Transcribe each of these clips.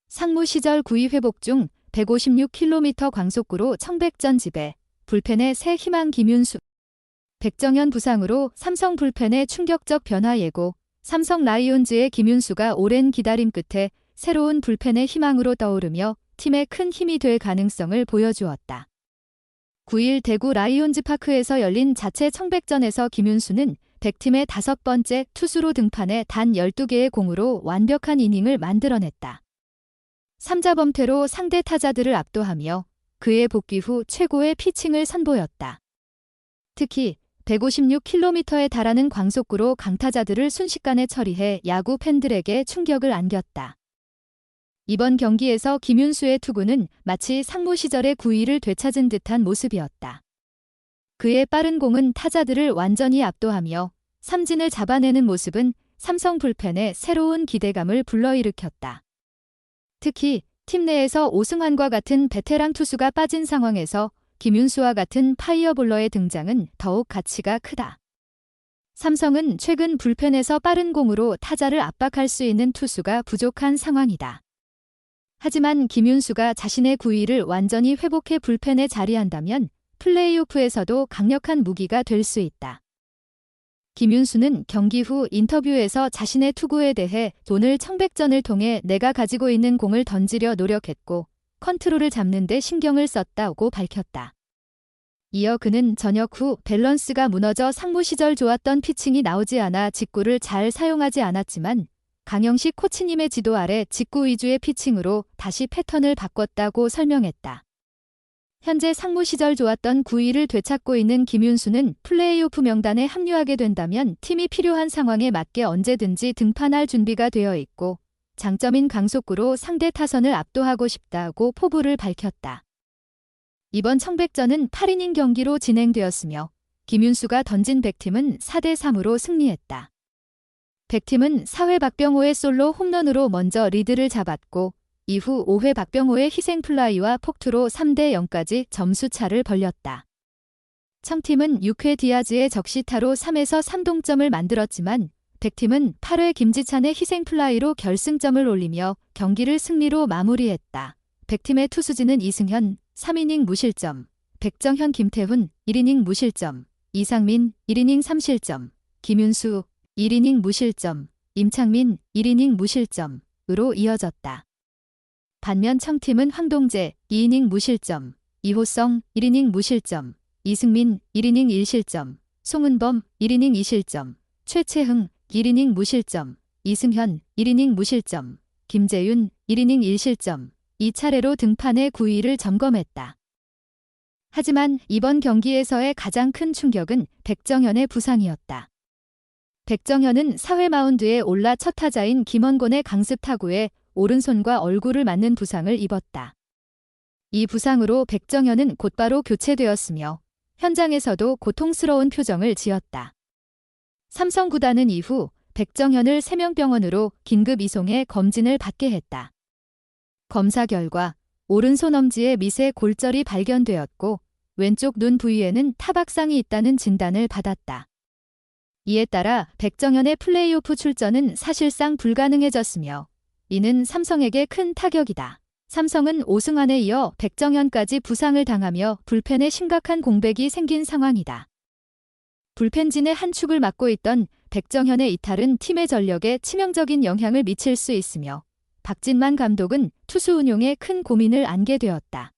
상무 시절 9위 회복 중 156km 광속구로 청백전 지배, 불펜의 새 희망 김윤수. 백정현 부상으로 삼성 불펜의 충격적 변화 예고. 삼성 라이온즈의 김윤수가 오랜 기다림 끝에 새로운 불펜의 희망으로 떠오르며 팀에 큰 힘이 될 가능성을 보여주었다. 9일 대구 라이온즈 파크에서 열린 자체 청백전에서 김윤수는 100팀의 5번째 투수로 등판해 단 12개의 공으로 완벽한 이닝을 만들어냈다. 3자범퇴로 상대 타자들을 압도하며 그의 복귀 후 최고의 피칭을 선보였다. 특히 156km에 달하는 광속구로 강타자들을 순식간에 처리해 야구 팬들에게 충격을 안겼다. 이번 경기에서 김윤수의 투구는 마치 상무 시절의 9위를 되찾은 듯한 모습이었다. 그의 빠른 공은 타자들을 완전히 압도하며 삼진을 잡아내는 모습은 삼성 불펜에 새로운 기대감을 불러일으켰다. 특히 팀 내에서 오승환과 같은 베테랑 투수가 빠진 상황에서 김윤수와 같은 파이어볼러의 등장은 더욱 가치가 크다. 삼성은 최근 불펜에서 빠른 공으로 타자를 압박할 수 있는 투수가 부족한 상황이다. 하지만 김윤수가 자신의 9위를 완전히 회복해 불펜에 자리한다면 플레이오프에서도 강력한 무기가 될 수 있다. 김윤수는 경기 후 인터뷰에서 자신의 투구에 대해 오늘 청백전을 통해 내가 가지고 있는 공을 던지려 노력했고 컨트롤을 잡는 데 신경을 썼다고 밝혔다. 이어 그는 저녁 후 밸런스가 무너져 상무 시절 좋았던 피칭이 나오지 않아 직구를 잘 사용하지 않았지만 강영식 코치님의 지도 아래 직구 위주의 피칭으로 다시 패턴을 바꿨다고 설명했다. 현재 상무 시절 좋았던 9위를 되찾고 있는 김윤수는 플레이오프 명단에 합류하게 된다면 팀이 필요한 상황에 맞게 언제든지 등판할 준비가 되어 있고 장점인 강속구로 상대 타선을 압도하고 싶다고 포부를 밝혔다. 이번 청백전은 8이닝 경기로 진행되었으며 김윤수가 던진 100팀은 4대3으로 승리했다. 100팀은 4회 박병호의 솔로 홈런으로 먼저 리드를 잡았고 이후 5회 박병호의 희생플라이와 폭투로 3대0까지 점수차를 벌렸다. 청팀은 6회 디아즈의 적시타로 3에서 3동점을 만들었지만 100팀은 8회 김지찬의 희생플라이로 결승점을 올리며 경기를 승리로 마무리했다. 100팀의 투수진은 이승현 3이닝 무실점, 백정현 김태훈 1이닝 무실점, 이상민 1이닝 3실점, 김윤수 1이닝 무실점, 임창민 1이닝 무실점으로 이어졌다. 반면 청팀은 황동재 2이닝 무실점, 이호성 1이닝 무실점, 이승민 1이닝 1실점, 송은범 1이닝 2실점, 최채흥 1이닝 무실점, 이승현 1이닝 무실점, 김재윤 1이닝 1실점, 이 차례로 등판해 9위를 점검했다. 하지만 이번 경기에서의 가장 큰 충격은 백정현의 부상이었다. 백정현은 4회 마운드에 올라 첫 타자인 김원곤의 강습 타구에 오른손과 얼굴을 맞는 부상을 입었다. 이 부상으로 백정현은 곧바로 교체되었으며 현장에서도 고통스러운 표정을 지었다. 삼성 구단은 이후 백정현을 세명병원으로 긴급 이송해 검진을 받게 했다. 검사 결과 오른손 엄지에 미세 골절이 발견되었고 왼쪽 눈 부위에는 타박상이 있다는 진단을 받았다. 이에 따라 백정현의 플레이오프 출전은 사실상 불가능해졌으며 이는 삼성에게 큰 타격이다. 삼성은 오승환에 이어 백정현까지 부상을 당하며 불펜에 심각한 공백이 생긴 상황이다. 불펜진의 한 축을 맡고 있던 백정현의 이탈은 팀의 전력에 치명적인 영향을 미칠 수 있으며 박진만 감독은 투수 운용에 큰 고민을 안게 되었다.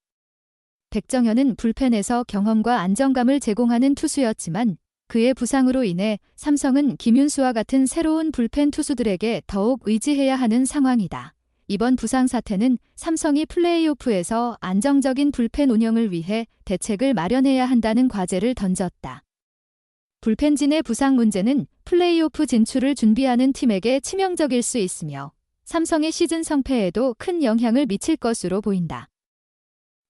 백정현은 불펜에서 경험과 안정감을 제공하는 투수였지만 그의 부상으로 인해 삼성은 김윤수와 같은 새로운 불펜 투수들에게 더욱 의지해야 하는 상황이다. 이번 부상 사태는 삼성이 플레이오프에서 안정적인 불펜 운영을 위해 대책을 마련해야 한다는 과제를 던졌다. 불펜진의 부상 문제는 플레이오프 진출을 준비하는 팀에게 치명적일 수 있으며 삼성의 시즌 성패에도 큰 영향을 미칠 것으로 보인다.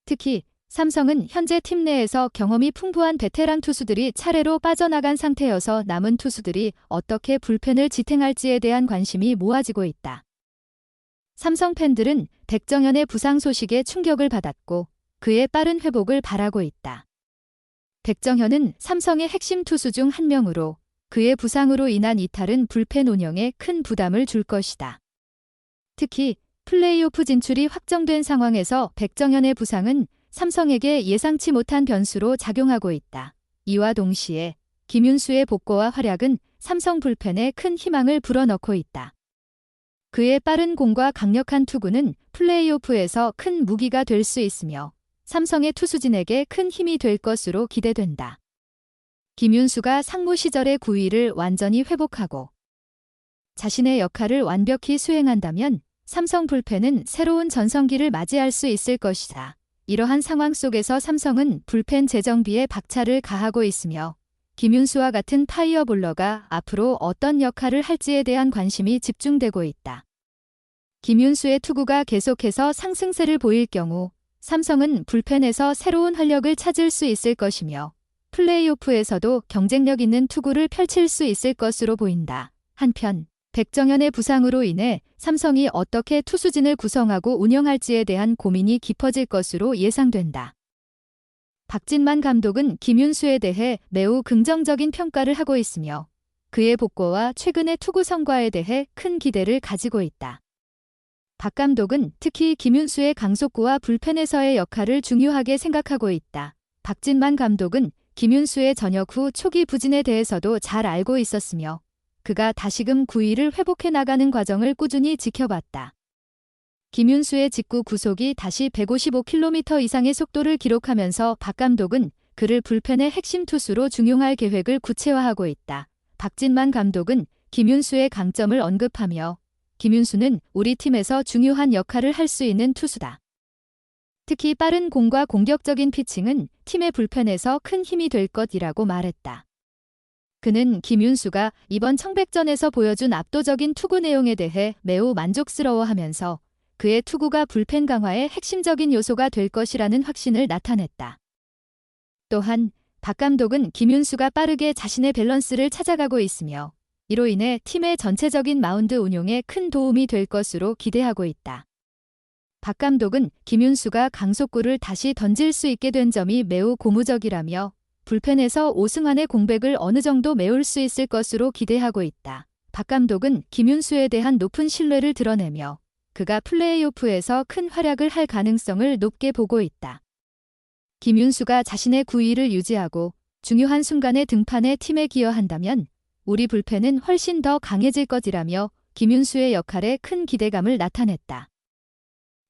특히 삼성은 현재 팀 내에서 경험이 풍부한 베테랑 투수들이 차례로 빠져나간 상태여서 남은 투수들이 어떻게 불펜을 지탱할지에 대한 관심이 모아지고 있다. 삼성 팬들은 백정현의 부상 소식에 충격을 받았고 그의 빠른 회복을 바라고 있다. 백정현은 삼성의 핵심 투수 중 한 명으로 그의 부상으로 인한 이탈은 불펜 운영에 큰 부담을 줄 것이다. 특히 플레이오프 진출이 확정된 상황에서 백정현의 부상은 삼성에게 예상치 못한 변수로 작용하고 있다. 이와 동시에 김윤수의 복고와 활약은 삼성 불펜에 큰 희망을 불어넣고 있다. 그의 빠른 공과 강력한 투구는 플레이오프에서 큰 무기가 될 수 있으며 삼성의 투수진에게 큰 힘이 될 것으로 기대된다. 김윤수가 상무 시절의 구위를 완전히 회복하고 자신의 역할을 완벽히 수행한다면 삼성 불펜은 새로운 전성기를 맞이할 수 있을 것이다. 이러한 상황 속에서 삼성은 불펜 재정비에 박차를 가하고 있으며 김윤수와 같은 파이어볼러가 앞으로 어떤 역할을 할지에 대한 관심이 집중되고 있다. 김윤수의 투구가 계속해서 상승세를 보일 경우 삼성은 불펜에서 새로운 활력을 찾을 수 있을 것이며 플레이오프에서도 경쟁력 있는 투구를 펼칠 수 있을 것으로 보인다. 한편 백정현의 부상으로 인해 삼성이 어떻게 투수진을 구성하고 운영할지에 대한 고민이 깊어질 것으로 예상된다. 박진만 감독은 김윤수에 대해 매우 긍정적인 평가를 하고 있으며 그의 복고와 최근의 투구 성과에 대해 큰 기대를 가지고 있다. 박 감독은 특히 김윤수의 강속구와 불펜에서의 역할을 중요하게 생각하고 있다. 박진만 감독은 김윤수의 전역 후 초기 부진에 대해서도 잘 알고 있었으며 그가 다시금 구위를 회복해 나가는 과정을 꾸준히 지켜봤다. 김윤수의 직구 구속이 다시 155km 이상의 속도를 기록하면서 박 감독은 그를 불펜의 핵심 투수로 중용할 계획을 구체화하고 있다. 박진만 감독은 김윤수의 강점을 언급하며 김윤수는 우리 팀에서 중요한 역할을 할 수 있는 투수다. 특히 빠른 공과 공격적인 피칭은 팀의 불펜에서 큰 힘이 될 것이라고 말했다. 그는 김윤수가 이번 청백전에서 보여준 압도적인 투구 내용에 대해 매우 만족스러워하면서 그의 투구가 불펜 강화의 핵심적인 요소가 될 것이라는 확신을 나타냈다. 또한 박 감독은 김윤수가 빠르게 자신의 밸런스를 찾아가고 있으며 이로 인해 팀의 전체적인 마운드 운용에 큰 도움이 될 것으로 기대하고 있다. 박 감독은 김윤수가 강속구를 다시 던질 수 있게 된 점이 매우 고무적이라며 불펜에서 오승환의 공백을 어느 정도 메울 수 있을 것으로 기대하고 있다. 박 감독은 김윤수에 대한 높은 신뢰를 드러내며 그가 플레이오프에서 큰 활약을 할 가능성을 높게 보고 있다. 김윤수가 자신의 구위를 유지하고 중요한 순간에 등판해 팀에 기여한다면 우리 불펜은 훨씬 더 강해질 것이라며 김윤수의 역할에 큰 기대감을 나타냈다.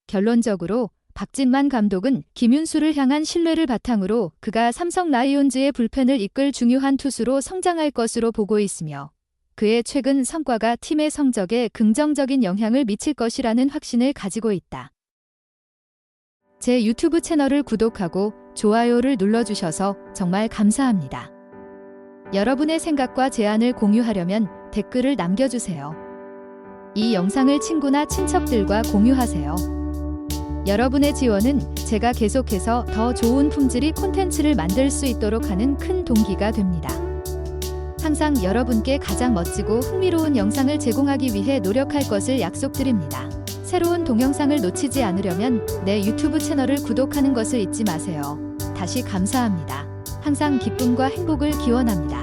결론적으로 박진만 감독은 김윤수를 향한 신뢰를 바탕으로 그가 삼성 라이온즈의 불펜을 이끌 중요한 투수로 성장할 것으로 보고 있으며 그의 최근 성과가 팀의 성적에 긍정적인 영향을 미칠 것이라는 확신을 가지고 있다. 제 유튜브 채널을 구독하고 좋아요를 눌러주셔서 정말 감사합니다. 여러분의 생각과 제안을 공유하려면 댓글을 남겨주세요. 이 영상을 친구나 친척들과 공유하세요. 여러분의 지원은 제가 계속해서 더 좋은 품질의 콘텐츠를 만들 수 있도록 하는 큰 동기가 됩니다. 항상 여러분께 가장 멋지고 흥미로운 영상을 제공하기 위해 노력할 것을 약속드립니다. 새로운 동영상을 놓치지 않으려면 내 유튜브 채널을 구독하는 것을 잊지 마세요. 다시 감사합니다. 항상 기쁨과 행복을 기원합니다.